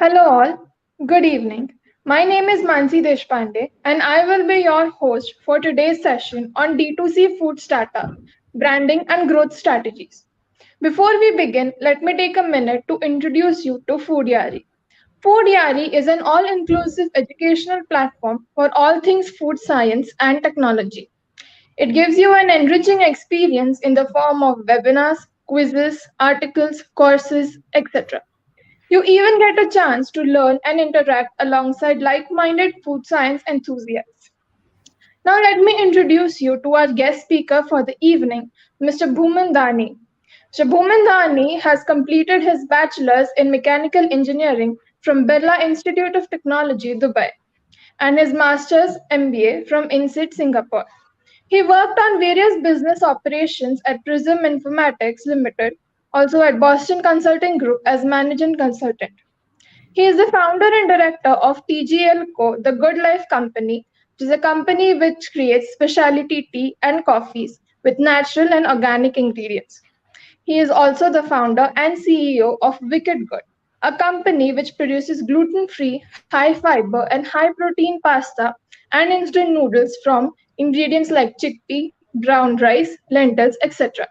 Hello all, good evening. My name is Mansi Deshpande and I will be your host for today's session on D2C food startup, branding and growth strategies. Before we begin, let me take a minute to introduce you to Foodyaari. Foodyaari is an all-inclusive educational platform for all things food science and technology. It gives you an enriching experience in the form of webinars, quizzes, articles, courses, etc. You even get a chance to learn and interact alongside like minded food science enthusiasts. Now, let me introduce you to our guest speaker for the evening, Mr. Bhuman Dani. Mr. Bhuman Dani has completed his bachelor's in mechanical engineering from Birla Institute of Technology, Dubai, and his master's MBA from INSEAD, Singapore. He worked on various business operations at Prism Informatics Limited, also at Boston Consulting Group as managing consultant. He is the founder and director of TGL Co., the Good Life Company, which is a company which creates specialty tea and coffees with natural and organic ingredients. He is also the founder and CEO of Wicked Good, a company which produces gluten free, high fiber, and high protein pasta and instant noodles from ingredients like chickpea, brown rice, lentils, etc.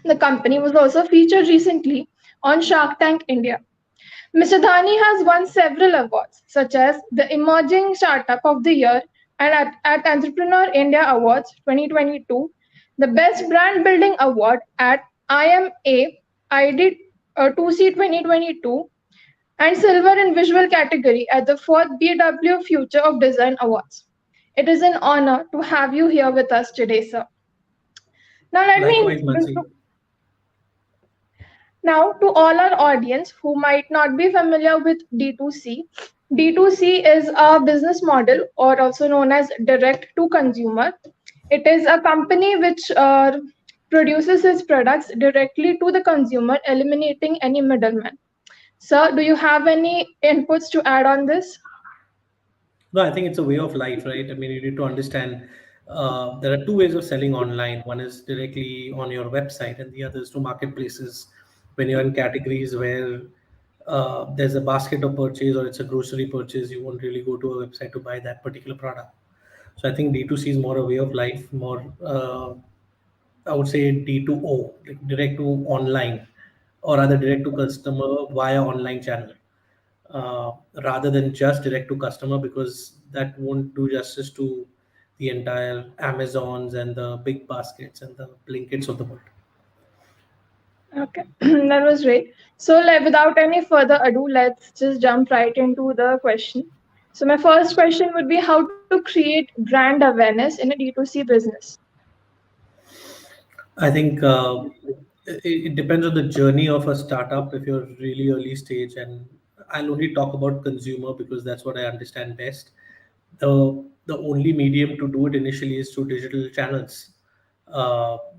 The company was also featured recently on Shark Tank India. Mr. Dhani has won several awards, such as the Emerging Startup of the Year and at Entrepreneur India Awards 2022, the Best Brand Building Award at IMA ID 2C 2022, and silver in visual category at the 4th BW Future of Design Awards. It is an honor to have you here with us today, sir. Now let me Likewise, introduce Mansi. Now, to all our audience who might not be familiar with D2C, D2C is a business model or also known as direct to consumer. It is a company which produces its products directly to the consumer, eliminating any middleman. Sir, do you have any inputs to add on this? No, I think it's a way of life, right? I mean, you need to understand there are two ways of selling online. One is directly on your website, and the other is to marketplaces. When you're in categories where there's a basket of purchase or it's a grocery purchase, you won't really go to a website to buy that particular product. So I think D2C is more a way of life, more I would say D2O, like direct to online, or rather direct to customer via online channel, uh, rather than just direct to customer, because that won't do justice to the entire Amazons and the big baskets and the Blinkits of the world. Okay, that was great. So, without any further ado, let's just jump right into the question. So, my first question would be how to create brand awareness in a D2C business. I think it depends on the journey of a startup. If you're really early stage, and I'll only talk about consumer because that's what I understand best. The only medium to do it initially is through digital channels.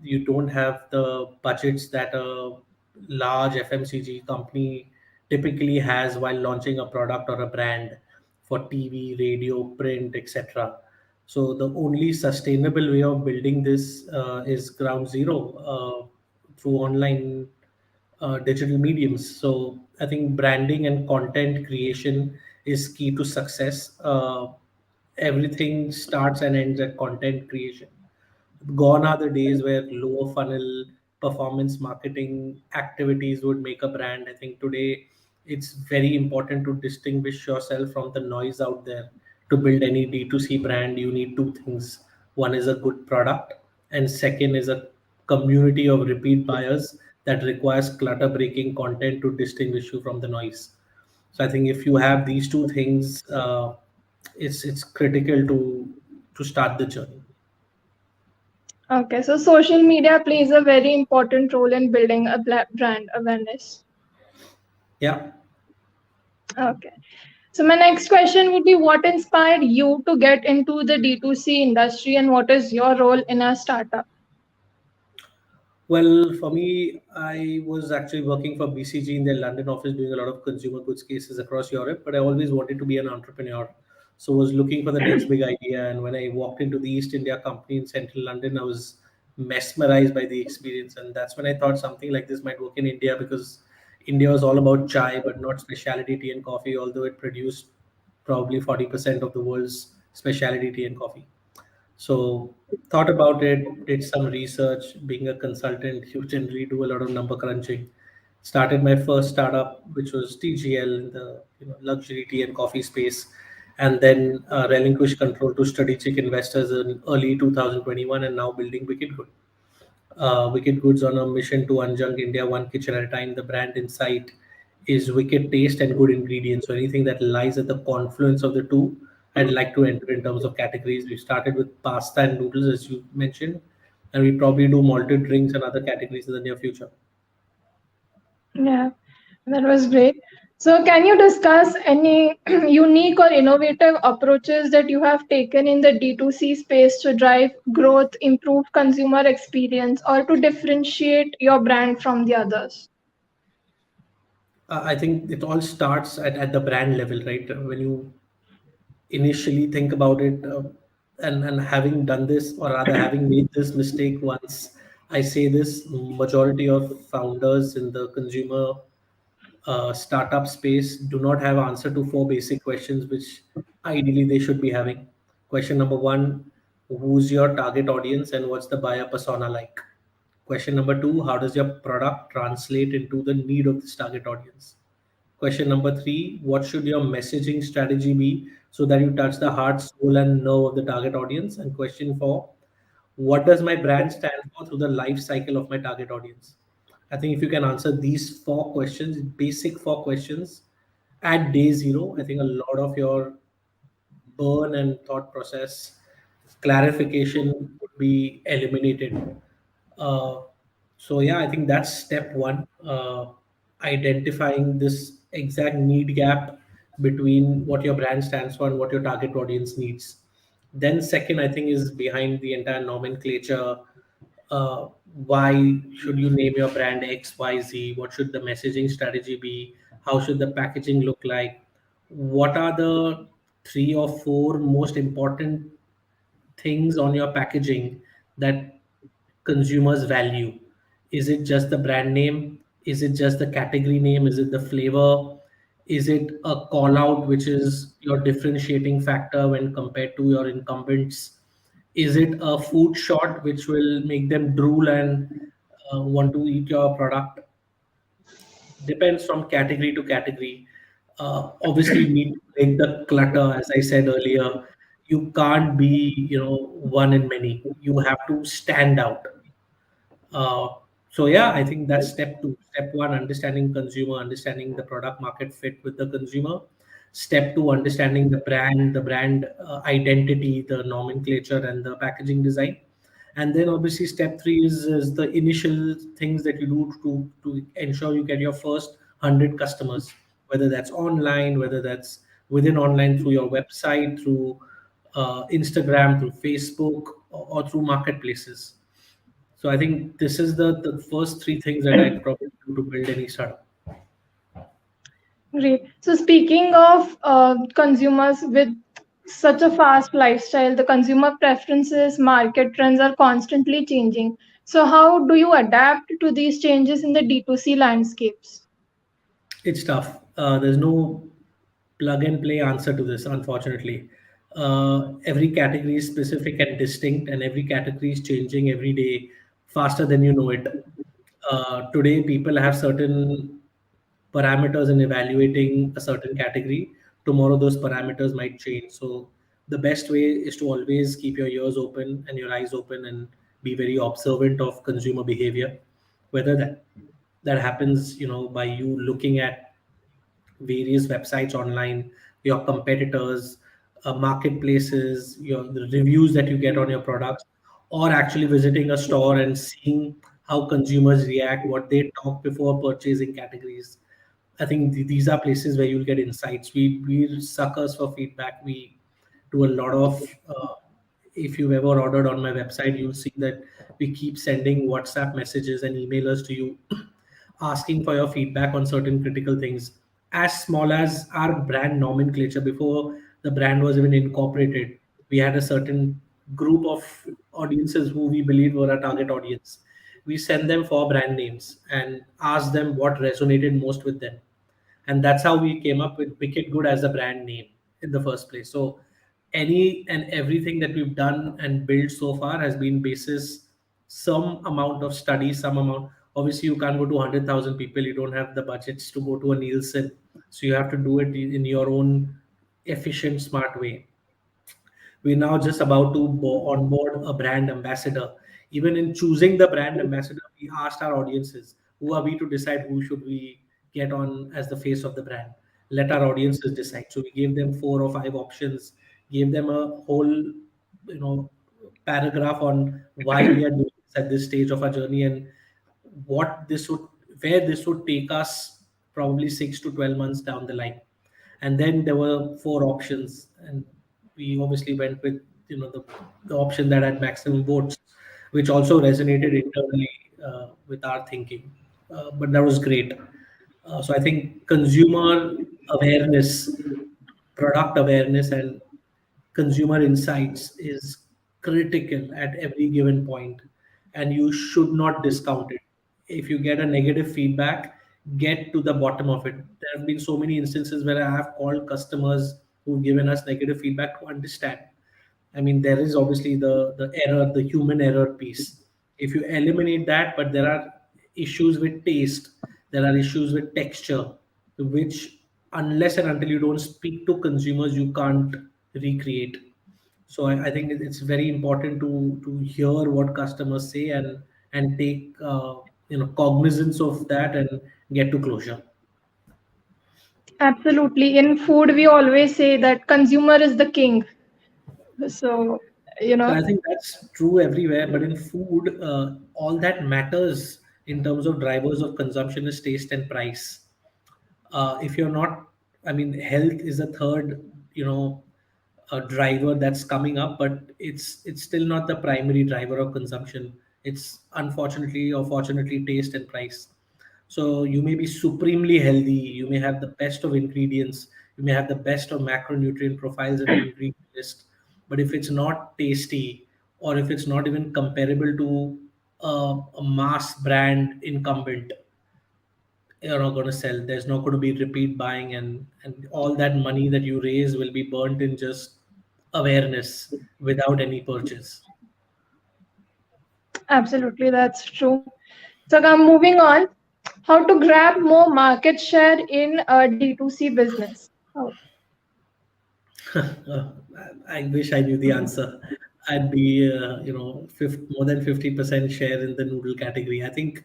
You don't have the budgets that a large FMCG company typically has while launching a product or a brand for TV, radio, print, etc. So the only sustainable way of building this is ground zero through online digital mediums. So I think branding and content creation is key to success. Everything starts and ends at content creation. Gone are the days where lower funnel performance marketing activities would make a brand. I think today it's very important to distinguish yourself from the noise out there. To build any D2C brand, you need two things. One is a good product, and second is a community of repeat buyers that requires clutter breaking content to distinguish you from the noise. So I think if you have these two things, it's critical to start the journey. Okay, so social media plays a very important role in building a brand awareness. Yeah. Okay, so my next question would be what inspired you to get into the D2C industry and what is your role in a startup? Well, for me, I was actually working for BCG in their London office doing a lot of consumer goods cases across Europe, but I always wanted to be an entrepreneur. So was looking for the next big idea. And when I walked into the East India company in central London, I was mesmerized by the experience. And that's when I thought something like this might work in India because India was all about chai, but not specialty tea and coffee, although it produced probably 40% of the world's specialty tea and coffee. So thought about it, did some research. Being a consultant, you generally do a lot of number crunching. Started my first startup, which was TGL in the luxury tea and coffee space, and then relinquished control to strategic investors in early 2021, and now building Wicked Good. Wicked Goods on a mission to unjunk India one kitchen at a time. The brand insight is wicked taste and good ingredients. So anything that lies at the confluence of the two, I'd like to enter in terms of categories. We started with pasta and noodles, as you mentioned, and we probably do malted drinks and other categories in the near future. Yeah, that was great. So, can you discuss any unique or innovative approaches that you have taken in the D2C space to drive growth, improve consumer experience, or to differentiate your brand from the others? I think it all starts at the brand level, right? When you initially think about it, and having done this, or rather having made this mistake once, I say this: majority of founders in the consumer startup space do not have answer to four basic questions, which ideally they should be having. Question number one: who's your target audience and what's the buyer persona like? Question number two: how does your product translate into the need of this target audience? Question number three: what should your messaging strategy be so that you touch the heart, soul, and nerve of the target audience? And question four: what does my brand stand for through the life cycle of my target audience? I think if you can answer these four questions, basic four questions, at day zero, I think a lot of your burn and thought process clarification would be eliminated. Uh, so yeah, I think that's step one. Identifying this exact need gap between what your brand stands for and what your target audience needs. Then second, I think, is behind the entire nomenclature. Why should you name your brand XYZ? What should the messaging strategy be? How should the packaging look like? What are the three or four most important things on your packaging that consumers value? Is it just the brand name? Is it just the category name? Is it the flavor? Is it a call out, which is your differentiating factor when compared to your incumbents? Is it a food shot which will make them drool and want to eat your product? Depends from category to category. Obviously, you need to break the clutter, as I said earlier. You can't be, one in many. You have to stand out. Uh, so yeah, I think that's step two. Step one, understanding consumer, understanding the product market fit with the consumer. Step two, understanding the brand identity, the nomenclature, and the packaging design. And then obviously step three is the initial things that you do to ensure you get your first 100 customers, whether that's online, whether that's within online through your website, through Instagram, through Facebook, or through marketplaces. So I think this is the first three things that I probably do to build any startup. Great. So, speaking of consumers with such a fast lifestyle, the consumer preferences, market trends are constantly changing. So, how do you adapt to these changes in the D2C landscapes? It's tough. There's no plug and play answer to this, unfortunately. Every category is specific and distinct, and every category is changing every day faster than you know it. Today, people have certain parameters in evaluating a certain category. Tomorrow, those parameters might change. So, the best way is to always keep your ears open and your eyes open and be very observant of consumer behavior, whether that happens by you looking at various websites online, your competitors, marketplaces, the reviews that you get on your products, or actually visiting a store and seeing how consumers react, what they talk before purchasing categories. I think these are places where you'll get insights. We suckers for feedback. We do a lot of. If you've ever ordered on my website, you'll see that we keep sending WhatsApp messages and emailers to you asking for your feedback on certain critical things, as small as our brand nomenclature. Before the brand was even incorporated, we had a certain group of audiences who we believed were our target audience. we send them four brand names and ask them what resonated most with them. And that's how we came up with Wicked Good as a brand name in the first place. So any and everything that we've done and built so far has been basis some amount of study, some amount. Obviously, you can't go to 100,000 people. You don't have the budgets to go to a Nielsen. So you have to do it in your own efficient, smart way. We're now just about to onboard a brand ambassador. Even in choosing the brand ambassador, we asked our audiences, who are we to decide who should we get on as the face of the brand? Let our audiences decide. So we gave them four or five options, gave them a whole, paragraph on why we are doing this at this stage of our journey, and what this would where this would take us probably 6 to 12 months down the line. And then there were four options, and we obviously went with the option that had maximum votes, which also resonated internally with our thinking. But that was great. So I think consumer awareness, product awareness, and consumer insights is critical at every given point, and you should not discount it. If you get a negative feedback, get to the bottom of it. There have been so many instances where I have called customers who've given us negative feedback to understand. I mean, there is obviously the error, the human error piece. If you eliminate that, but there are issues with taste, there are issues with texture, which unless and until you don't speak to consumers, you can't recreate. So I think it's very important to hear what customers say and take cognizance of that and get to closure. Absolutely. In food, we always say that consumer is the king. So, you So know, I think that's true everywhere, but in food, all that matters in terms of drivers of consumption is taste and price. If you're not, I mean, health is a third, a driver that's coming up, but it's still not the primary driver of consumption. It's unfortunately or fortunately taste and price. So you may be supremely healthy, you may have the best of ingredients, you may have the best of macronutrient profiles in the ingredient list, but if it's not tasty, or if it's not even comparable to a mass brand incumbent, you're not going to sell. There's not going to be repeat buying, and all that money that you raise will be burnt in just awareness without any purchase. absolutely, that's true. So, I'm moving on. How to grab more market share in a D2C business? Oh, Uh, I wish I knew the answer. I'd be, more than 50% share in the noodle category. I think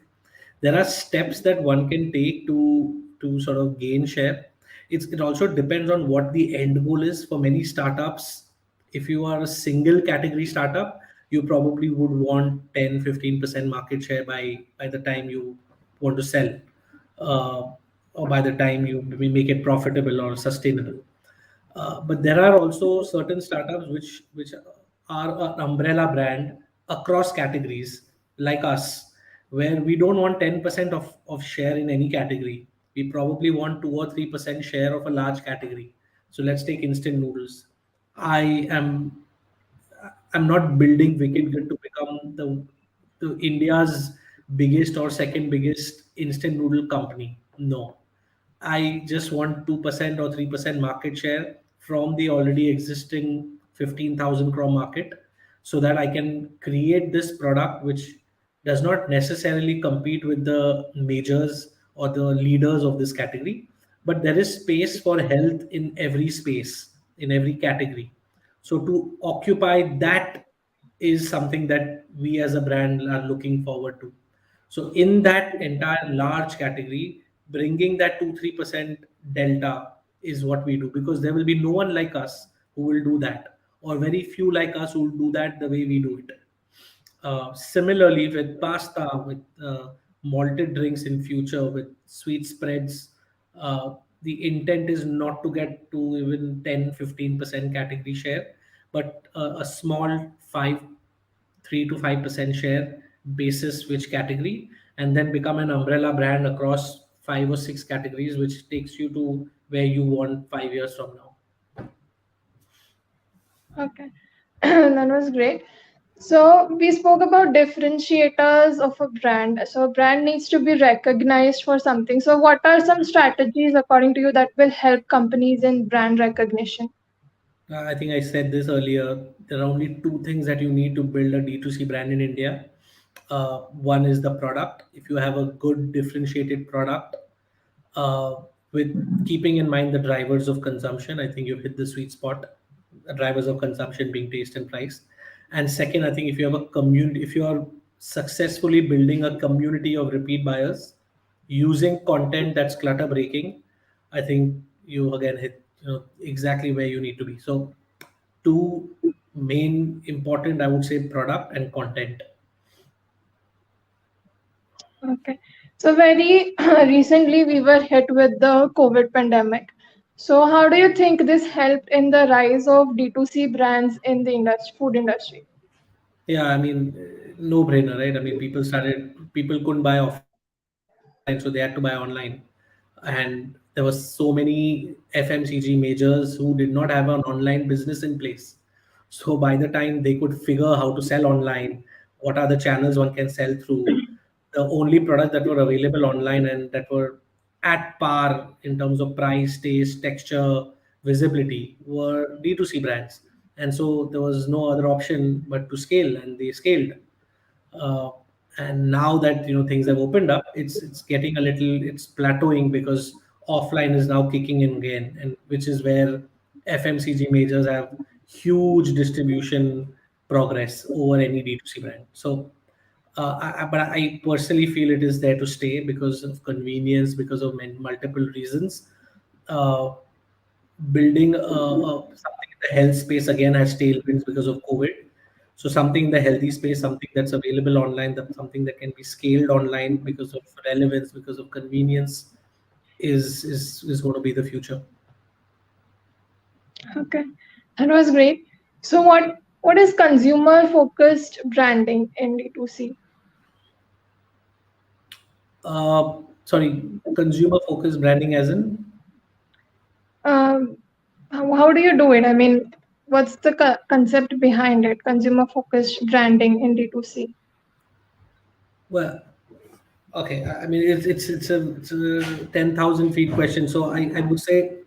there are steps that one can take to sort of gain share. It also depends on what the end goal is. For many startups, if you are a single category startup, you probably would want 10-15% market share by the time you want to sell, uh, or by the time you make it profitable or sustainable. But there are also certain startups which are an umbrella brand across categories, like us, where we don't want 10% of share in any category. We probably want 2 or 3% share of a large category. So let's take instant noodles. I am I'm not building Wicked Good to become the India's biggest or second biggest instant noodle company. No, I just want 2% or 3% market share from the already existing 15,000 crore market, so that I can create this product which does not necessarily compete with the majors or the leaders of this category, but there is space for health in every space, in every category. So to occupy that is something that we as a brand are looking forward to. So in that entire large category, bringing that 2-3% delta is what we do, because there will be no one like us who will do that, or very few like us who will do that the way we do it. Similarly, with pasta, with malted drinks in future, with sweet spreads, the intent is not to get to even 10-15% category share, but a small 3 to 5% share basis which category, and then become an umbrella brand across 5 or 6 categories, which takes you to where you want 5 years from now. okay. That was great. So we spoke about differentiators of a brand. So a brand needs to be recognized for something. So what are some strategies according to you that will help companies in brand recognition? I think I said this earlier. There are only two things that you need to build a D2C brand in India. One is the product. If you have a good differentiated product, uh, with keeping in mind the drivers of consumption, I think you've hit the sweet spot. The drivers of consumption being taste and price. And second, I think if you have a community, if you are successfully building a community of repeat buyers using content that's clutter breaking, I think you again hit exactly where you need to be. So two main important, I would say, product and content. Okay. So very recently we were hit with the COVID pandemic. So how do you think this helped in the rise of D2C brands in the industry, food industry? Yeah, I mean, no brainer, right? I mean, people couldn't buy offline, so they had to buy online. And there was so many FMCG majors who did not have an online business in place. So by the time they could figure how to sell online, what are the channels one can sell through, the only products that were available online and that were at par in terms of price, taste, texture, visibility were D2C brands. And so there was no other option but to scale, and they scaled. uh, and now that things have opened up, it's getting a little, it's plateauing because offline is now kicking in again, and which is where FMCG majors have huge distribution progress over any D2C brand. So but I personally feel it is there to stay because of convenience, because of multiple reasons. uh, Building something in the health space again has tailwinds because of COVID. So something in the healthy space, something that's available online, something that can be scaled online because of relevance, because of convenience, is going to be the future. Okay. That was great. So what is consumer focused branding in D2C? Sorry, consumer focused branding as in. Um, how do you do it? I mean, what's the concept behind it? Consumer focused branding in D2C. Well, okay, I mean it's a 10,000 feet question. So I would say,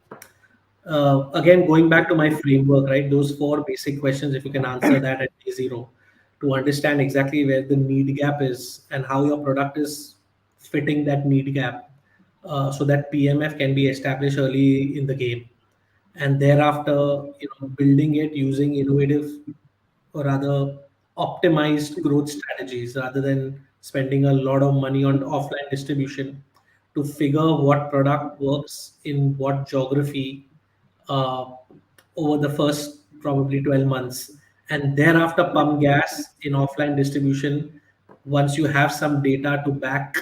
again, going back to my framework, right? Those four basic questions, if you can answer that at day zero, to understand exactly where the need gap is and how your product is fitting that need gap, so that PMF can be established early in the game, and thereafter, building it using innovative, or rather optimized growth strategies rather than spending a lot of money on offline distribution to figure what product works in what geography, uh, over the first probably 12 months, and thereafter pump gas in offline distribution once you have some data to back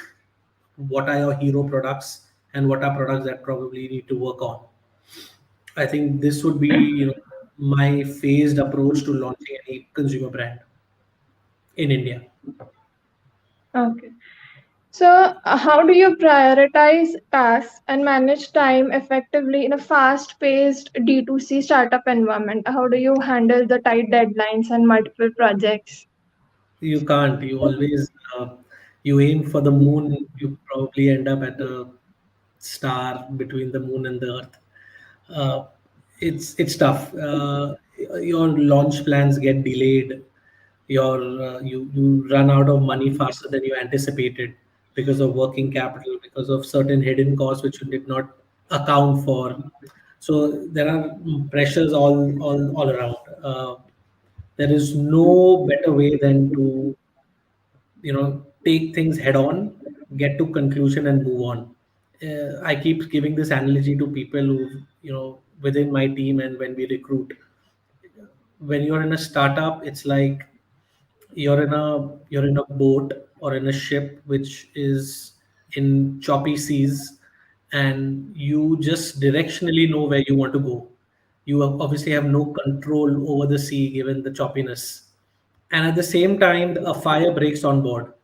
what are your hero products and what are products that probably need to work on. I think this would be, my phased approach to launching any consumer brand in India. Okay. So, how do you prioritize tasks and manage time effectively in a fast paced D2C startup environment? How do you handle the tight deadlines and multiple projects? You can't. You always, you aim for the moon, you probably end up at a star between the moon and the earth. Uh, it's tough. Your launch plans get delayed. You run out of money faster than you anticipated because of working capital, because of certain hidden costs which you did not account for. So there are pressures all around. There is no better way than to take things head on, get to conclusion, and move on. I keep giving this analogy to people who, within my team, and when we recruit, when you're in a startup, it's like you're in a boat or in a ship which is in choppy seas, and you just directionally know where you want to go. You obviously have no control over the sea given the choppiness, and at the same time a fire breaks on board.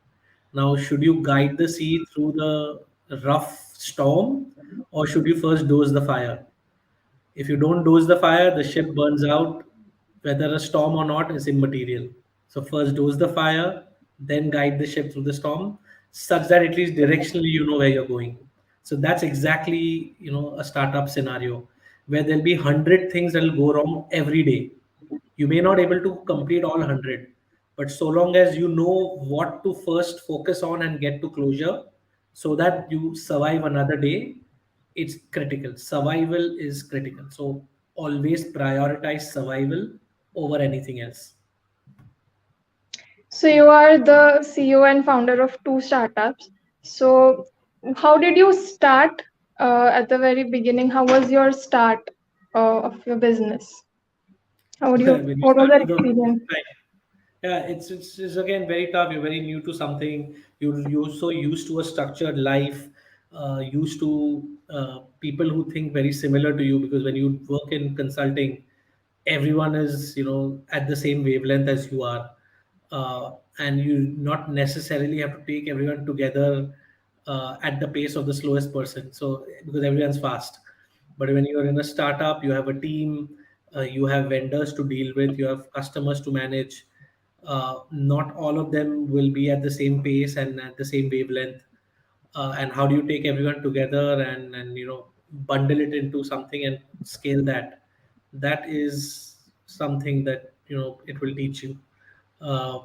Now, should you guide the sea through the rough storm, or should you first dose the fire? If you don't dose the fire, the ship burns out. Whether a storm or not is immaterial. So first dose the fire, then guide the ship through the storm, such that at least directionally you know where you're going. So that's exactly, a startup scenario where there'll be 100 things that'll go wrong every day. You may not able to complete all 100, but so long as you know what to first focus on and get to closure, so that you survive another day, it's critical. Survival is critical. So always prioritize survival over anything else. So you are the CEO and founder of two startups. So how did you start at the very beginning? How was your start of your business? How would you? When you What was start that for the first experience? time, yeah, it's again very tough. You're very new to something. You're so used to a structured life, used to people who think very similar to you, because when you work in consulting, everyone is at the same wavelength as you are, and you not necessarily have to take everyone together at the pace of the slowest person. So because everyone's fast, but when you're in a startup, you have a team, you have vendors to deal with, you have customers to manage. Not all of them will be at the same pace and at the same wavelength. And how do you take everyone together and bundle it into something and scale that? That is something that it will teach you. Uh,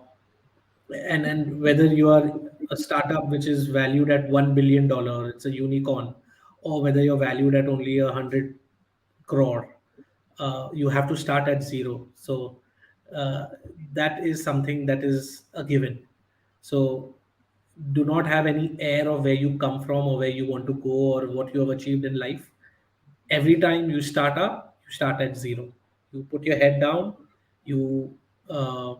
and whether you are a startup which is valued at $1 billion, it's a unicorn, or whether you're valued at only 100 crore, you have to start at zero. So uh, that is something that is a given. So do not have any air of where you come from or where you want to go or what you have achieved in life. Every time you start up, you start at zero. You put your head down, you uh,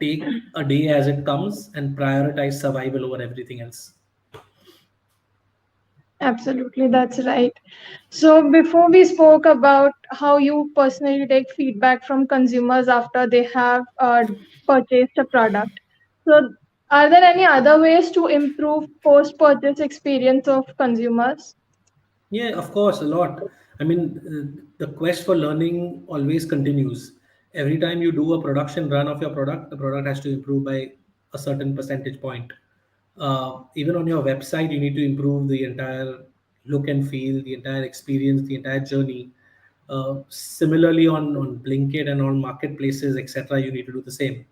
take a day as it comes and prioritize survival over everything else. Absolutely, that's right. So before we spoke about how you personally take feedback from consumers after they have purchased a product. So are there any other ways to improve post-purchase experience of consumers? Yeah, of course, a lot. I mean, the quest for learning always continues. Every time you do a production run of your product, the product has to improve by a certain percentage point. Even on your website, you need to improve the entire look and feel, the entire experience, the entire journey. Similarly, on Blinkit and on marketplaces, etc., you need to do the same.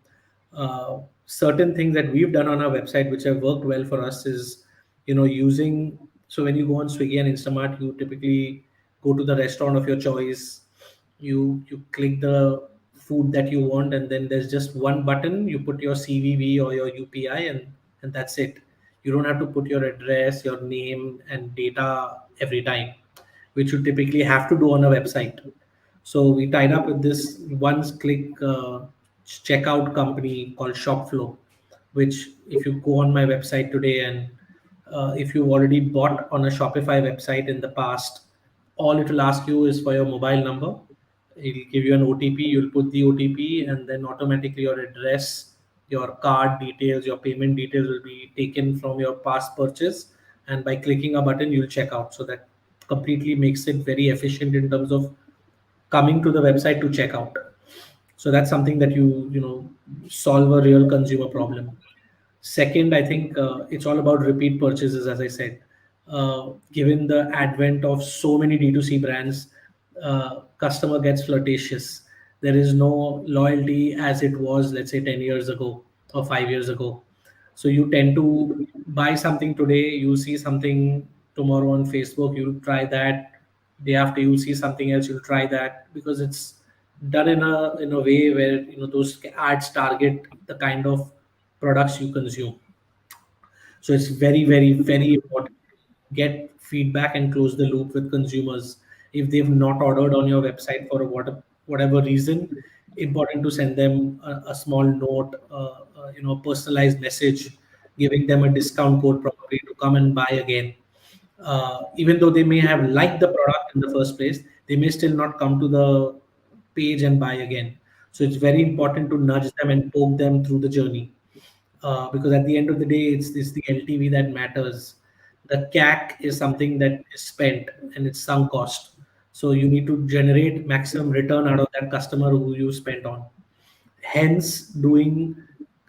Certain things that we've done on our website which have worked well for us is using, so when you go on Swiggy and Instamart, you typically go to the restaurant of your choice. You click the food that you want, and then there's just one button. You put your CVV or your UPI, and that's it. You don't have to put your address, your name and data every time, which you typically have to do on a website. So we tied up with this once click checkout company called Shopflow, which if you go on my website today and if you've already bought on a Shopify website in the past, all it will ask you is for your mobile number. It'll give you an OTP. You'll put the OTP, and then automatically your address, your card details, your payment details will be taken from your past purchase. And by clicking a button, you'll check out. So that completely makes it very efficient in terms of coming to the website to check out. So that's something that you solve a real consumer problem. Second, I think it's all about repeat purchases, as I said. Given the advent of so many D2C brands, customer gets flirtatious. There is no loyalty as it was, let's say, 10 years ago or 5 years ago. So you tend to buy something today, you see something tomorrow on Facebook, you'll try that. Day after, you'll see something else, you'll try that, because it's done in a way where those ads target the kind of products you consume. So it's very, very, very important to get feedback and close the loop with consumers. If they've not ordered on your website for whatever reason, important to send them a small note, a personalized message, giving them a discount code probably to come and buy again. Even though they may have liked the product in the first place, they may still not come to the page and buy again. So it's very important to nudge them and poke them through the journey, because at the end of the day, it's the LTV that matters. The CAC is something that is spent and it's sunk cost. So you need to generate maximum return out of that customer who you spent on. Hence, doing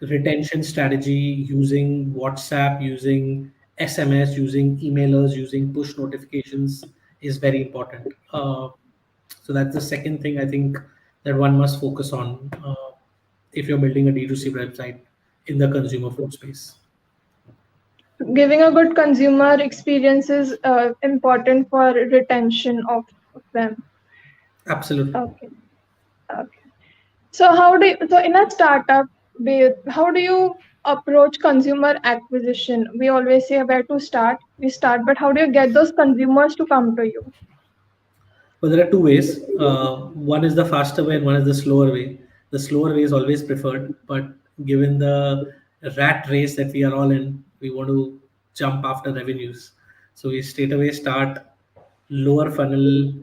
retention strategy using WhatsApp, using SMS, using emailers, using push notifications is very important. So that's the second thing I think that one must focus on if you're building a D2C website in the consumer food space. Giving a good consumer experience is important for retention of them. Absolutely. Okay. Okay. So so in a startup, how do you approach consumer acquisition? We always say where to start, we start, but how do you get those consumers to come to you? Well, there are two ways. One is the faster way and one is the slower way. The slower way is always preferred, but given the rat race that we are all in, we want to jump after revenues. So we straight away start lower funnel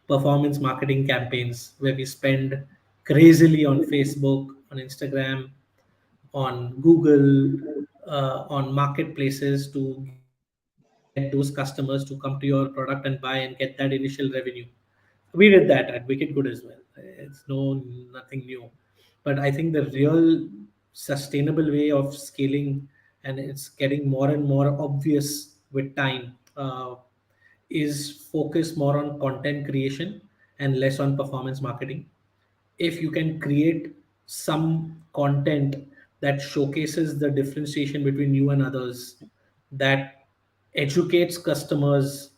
performance marketing campaigns where we spend crazily on Facebook, on Instagram, on Google, on marketplaces to get those customers to come to your product and buy and get that initial revenue. We did that at Wicked Good as well. It's nothing new. But I think the real sustainable way of scaling, and it's getting more and more obvious with time, is focus more on content creation and less on performance marketing. If you can create some content that showcases the differentiation between you and others, that educates customers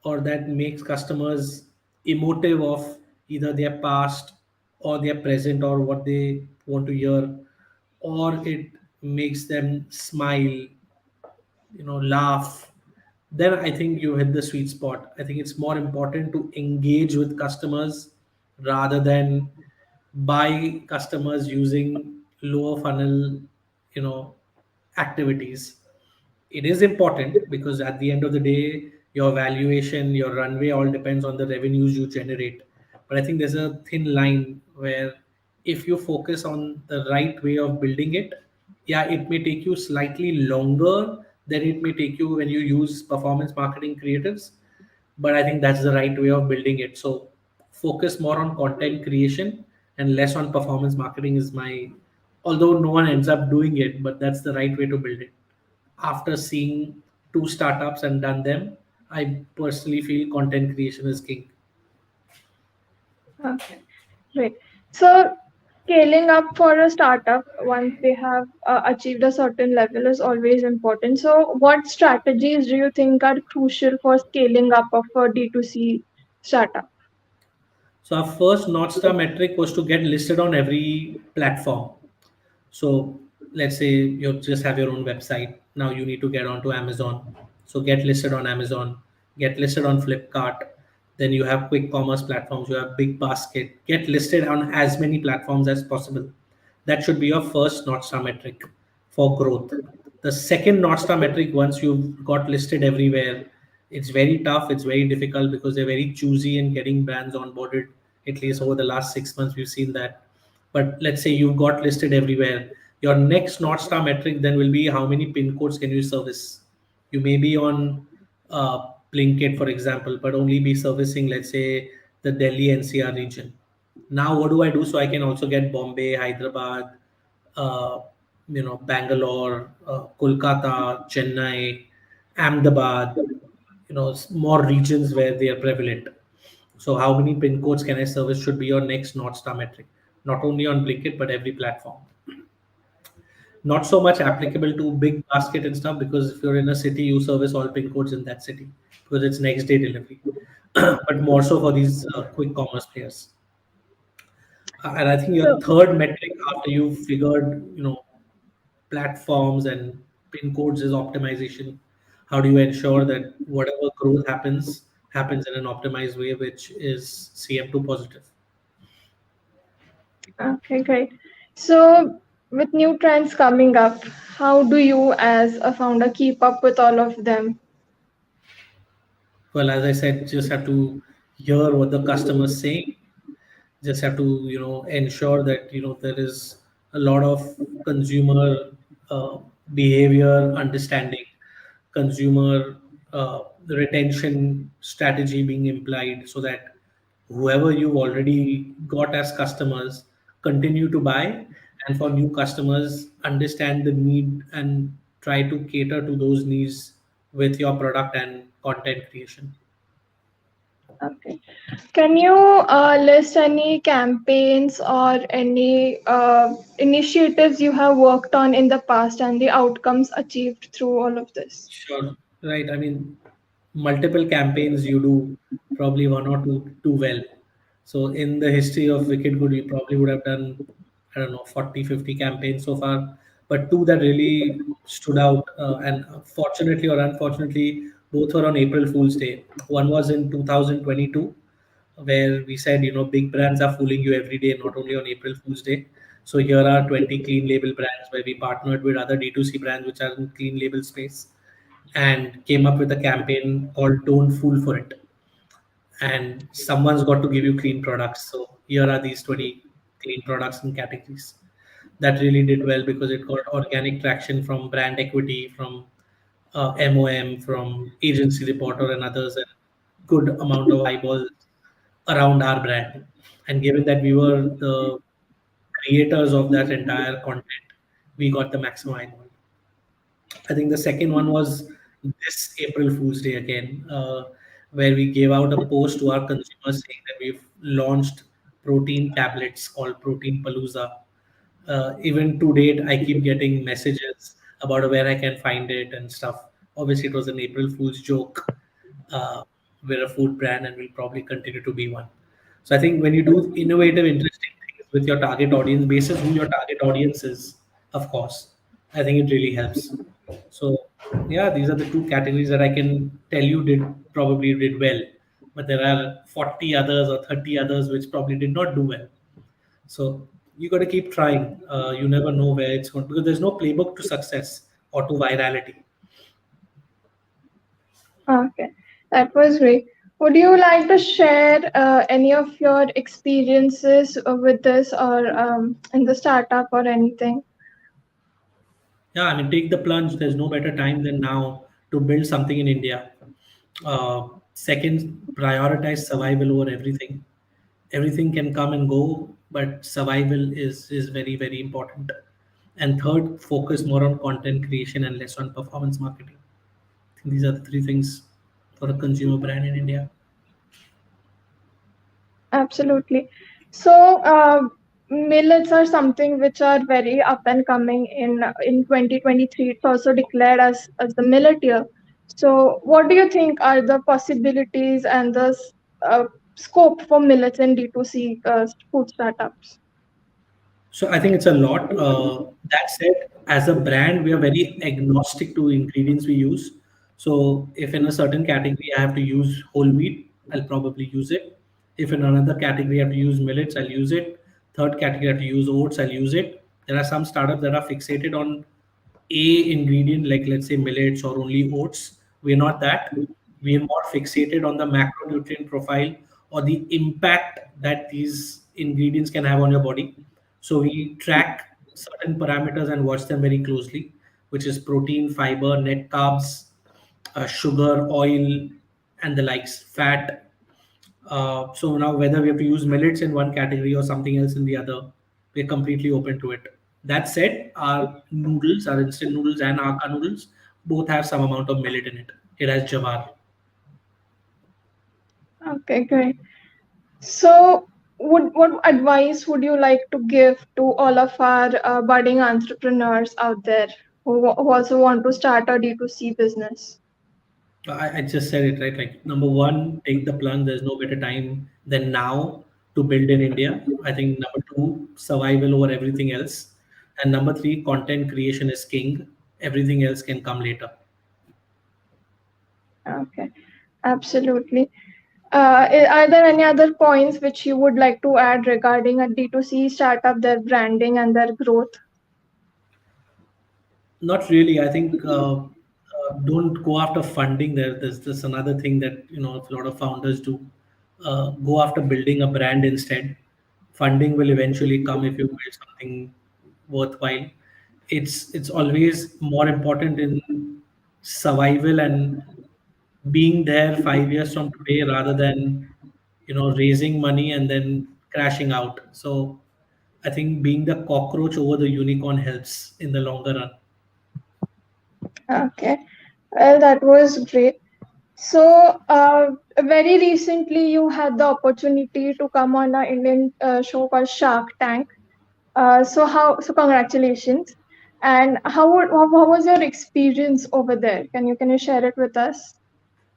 or that makes customers emotive of either their past or their present or what they want to hear, or it makes them smile, laugh, then I think you hit the sweet spot. I think it's more important to engage with customers rather than buy customers using lower funnel, you know, activities. It is important because at the end of the day, your valuation, your runway all depends on the revenues you generate. But I think there's a thin line where if you focus on the right way of building it, yeah, it may take you slightly longer than it may take you when you use performance marketing creatives. But I think that's the right way of building it. So focus more on content creation and less on performance marketing is my, although no one ends up doing it, but that's the right way to build it. After seeing two startups and done them, I personally feel content creation is king. Okay, great. So scaling up for a startup once they have achieved a certain level is always important. So what strategies do you think are crucial for scaling up of a D2C startup? So our first North Star metric was to get listed on every platform. So let's say you just have your own website. Now you need to get onto Amazon. So get listed on Amazon, get listed on Flipkart. Then you have quick commerce platforms, you have big basket. Get listed on as many platforms as possible. That should be your first North Star metric for growth. The second North Star metric, once you've got listed everywhere, it's very tough, it's very difficult because they're very choosy in getting brands onboarded. At least over the last 6 months, we've seen that. But let's say you've got listed everywhere. Your next North Star metric then will be how many pin codes can you service. You may be on Blinkit, for example, but only be servicing, let's say, the Delhi NCR region. Now, what do I do? So I can also get Bombay, Hyderabad, uh, Bangalore, Kolkata, Chennai, Ahmedabad, more regions where they are prevalent. So how many pin codes can I service should be your next North Star metric, not only on Blinkit, but every platform. Not so much applicable to big basket and stuff because if you're in a city, you service all pin codes in that city because it's next day delivery. But more so for these quick commerce players. And I think your So third metric after you've figured, platforms and pin codes is optimization. How do you ensure that whatever growth happens in an optimized way, which is CM2 positive? okay, great. So with new trends coming up, how do you as a founder keep up with all of them? Well, as I said, just have to hear what the customer's saying. Just have to ensure that there is a lot of consumer uh, behavior understanding, consumer retention strategy being implied so that whoever you've already got as customers continue to buy, and for new customers, understand the need and try to cater to those needs with your product and content creation. Okay. Can you list any campaigns or any initiatives you have worked on in the past and the outcomes achieved through all of this? Sure. Right. I mean, multiple campaigns you do, probably one or two too well. So in the history of Wicked Good, we probably would have done, I don't know, 40, 50 campaigns so far. But two that really stood out, and fortunately or unfortunately, both were on April Fool's Day. One was in 2022, where we said, big brands are fooling you every day, not only on April Fool's Day. So here are 20 clean label brands where we partnered with other D2C brands which are in clean label space and came up with a campaign called Don't Fool for It. And someone's got to give you clean products. So here are these 20 clean products and categories. That really did well because it got organic traction from brand equity, from MOM, from agency reporter and others, and good amount of eyeballs around our brand. And given that we were the creators of that entire content, we got the maximum eyeball. I think the second one was this April Fool's Day again, where we gave out a post to our consumers saying that we've launched protein tablets called Protein Palooza. Even to date, I keep getting messages about where I can find it and stuff. Obviously, it was an April Fool's joke. Uh, we're a food brand and we'll probably continue to be one. So I think when you do innovative, interesting things with your target audience, basis who your target audience is, of course, I think it really helps. So yeah, these are the two categories that I can tell you did well, but there are 40 others or 30 others which probably did not do well. So you got to keep trying. You never know where it's going because there's no playbook to success or to virality. Okay, that was great. Would you like to share any of your experiences with this or in the startup or anything? Yeah, I mean, take the plunge. There's no better time than now to build something in India. Second, prioritize survival over everything. Everything can come and go, but survival is very, very important. And third, focus more on content creation and less on performance marketing. I think these are the three things for a consumer brand in India. Absolutely. So, millets are something which are very up and coming in 2023. It's also declared as the millet year. So, what do you think are the possibilities and the uh, scope for millets in D2C food startups? So I think it's a lot. That said, as a brand, we are very agnostic to ingredients we use. So if in a certain category I have to use whole wheat, I'll probably use it. If in another category I have to use millets, I'll use it. Third category I have to use oats, I'll use it. There are some startups that are fixated on a ingredient, like let's say millets or only oats. We're not that. We're more fixated on the macronutrient profile or the impact that these ingredients can have on your body. So we track certain parameters and watch them very closely, which is protein, fiber, net carbs, sugar, oil, and the likes, fat. So now whether we have to use millets in one category or something else in the other, we're completely open to it. That said, our noodles, our instant noodles and Aka noodles, both have some amount of millet in it. It has jawar. Okay, great. So, what advice would you like to give to all of our budding entrepreneurs out there who also want to start a D2C business? I just said it right. Like number one, take the plunge. There's no better time than now to build in India. I think number two, survival over everything else. And number three, content creation is king. Everything else can come later. Okay, absolutely. Are there any other points which you would like to add regarding a D2C startup, their branding and their growth? Not really. I think don't go after funding. There's another thing that a lot of founders do. Go after building a brand instead. Funding will eventually come if you build something worthwhile. It's always more important in survival and being there 5 years from today rather than raising money and then crashing out. So I think being the cockroach over the unicorn helps in the longer run. Okay. Well, that was great. So, very recently, you had the opportunity to come on an Indian show called Shark Tank. So congratulations. And how was your experience over there? Can you share it with us?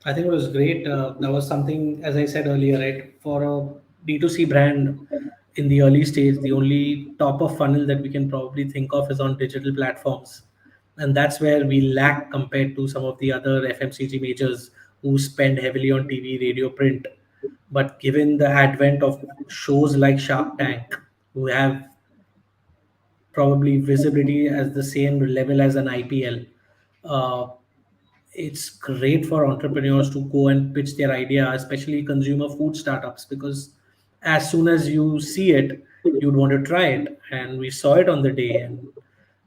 I think it was great. That was something, as I said earlier, right? For a D2C brand in the early stage, the only top of funnel that we can probably think of is on digital platforms. And that's where we lack compared to some of the other FMCG majors who spend heavily on TV, radio, print. But given the advent of shows like Shark Tank, who have probably visibility as the same level as an IPL, uh, it's great for entrepreneurs to go and pitch their idea, especially consumer food startups, because as soon as you see it, you'd want to try it. And we saw it on the day, and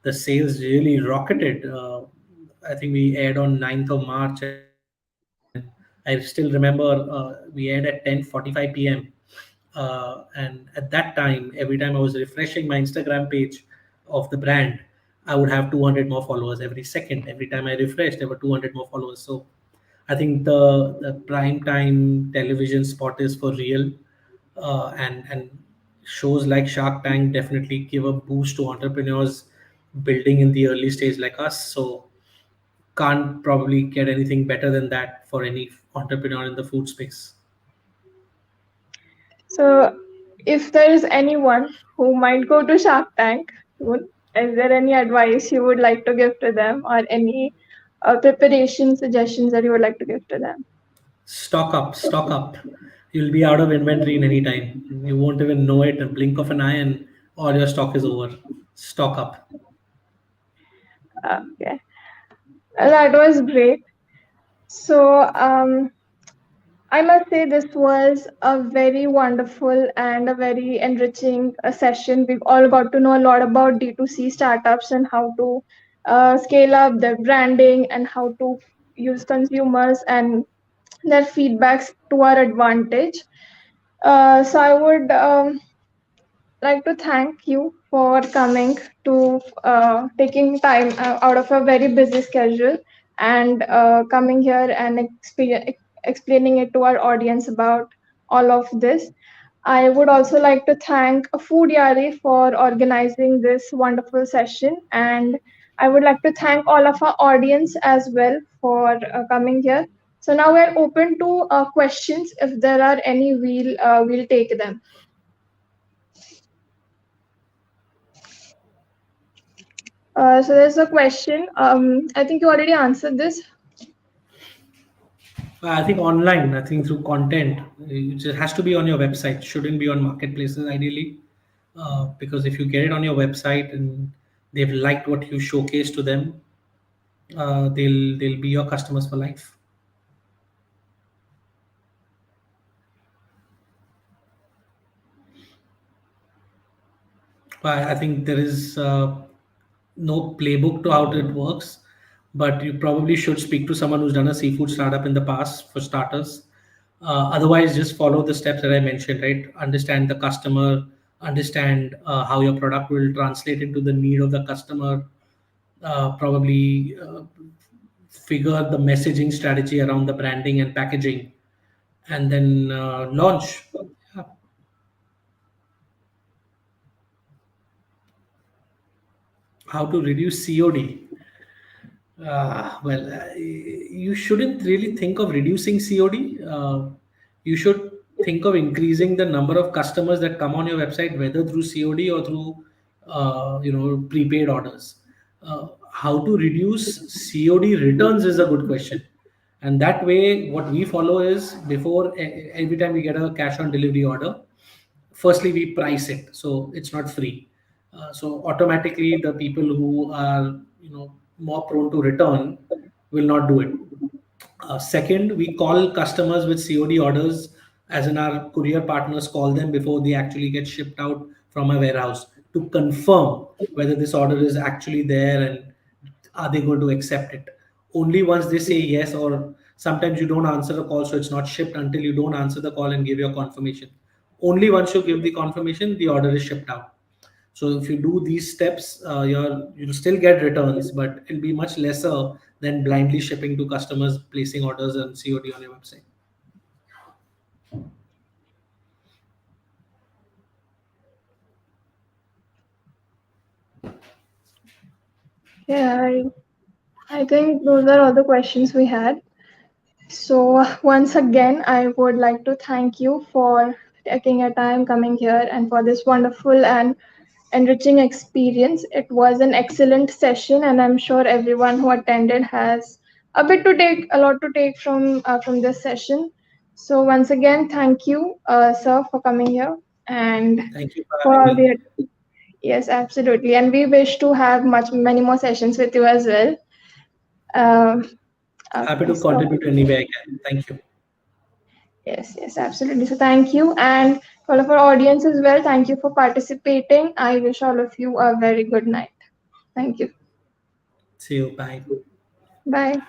the sales really rocketed. I think we aired on 9th of March, and I still remember we aired at 10:45 p.m. And at that time, every time I was refreshing my Instagram page of the brand, I would have 200 more followers every second. Every time I refreshed, there were 200 more followers. So I think the prime time television spot is for real, and shows like Shark Tank definitely give a boost to entrepreneurs building in the early stage like us. So can't probably get anything better than that for any entrepreneur in the food space. So, if there is anyone who might go to Shark Tank soon, is there any advice you would like to give to them, or any preparation suggestions that you would like to give to them? Stock up, stock up. You'll be out of inventory in any time. You won't even know it. A blink of an eye, and all your stock is over. Stock up. Okay, that was great. So, I must say this was a very wonderful and a very enriching session. We've all got to know a lot about D2C startups and how to scale up their branding and how to use consumers and their feedbacks to our advantage. So I would like to thank you for coming to taking time out of a very busy schedule and coming here and explaining it to our audience about all of this. I would also like to thank Foodyaari for organizing this wonderful session, and I would like to thank all of our audience as well for coming here. So now we're open to questions. If there are any, we'll take them. So there's a question. I think you already answered this. I think online, I think through content, it just has to be on your website. Shouldn't be on marketplaces ideally, because if you get it on your website and they've liked what you showcase to them, they'll be your customers for life. I think there is no playbook to how it works, but you probably should speak to someone who's done a seafood startup in the past for starters. Otherwise, just follow the steps that I mentioned, right? Understand the customer, understand how your product will translate into the need of the customer, probably figure the messaging strategy around the branding and packaging, and then launch. Yeah. How to reduce COD? You shouldn't really think of reducing COD. You should think of increasing the number of customers that come on your website, whether through COD or through, prepaid orders. How to reduce COD returns is a good question. And that way, what we follow is before every time we get a cash on delivery order, firstly we price it so it's not free. So automatically the people who are more prone to return will not do it. Second, we call customers with COD orders, as in our courier partners call them before they actually get shipped out from a warehouse to confirm whether this order is actually there and are they going to accept it. Only once they say yes, or sometimes you don't answer a call, so it's not shipped until you don't answer the call and give your confirmation. Only once you give the confirmation, the order is shipped out. So if you do these steps, you'll still get returns, but it'll be much lesser than blindly shipping to customers, placing orders and COD on your website. Yeah, I think those are all the questions we had. So, once again, I would like to thank you for taking your time coming here and for this wonderful and enriching experience. It was an excellent session, and I'm sure everyone who attended has a lot to take from this session. So, once again, thank you, sir, for coming here and Thank you for for having all me. the yes, absolutely, and we wish to have many more sessions with you as well. Um, Happy okay, to so. contribute any way I can. Thank you. Yes, yes, absolutely. So thank you. And to all of our audience as well, thank you for participating. I wish all of you a very good night. Thank you. See you. Bye. Bye.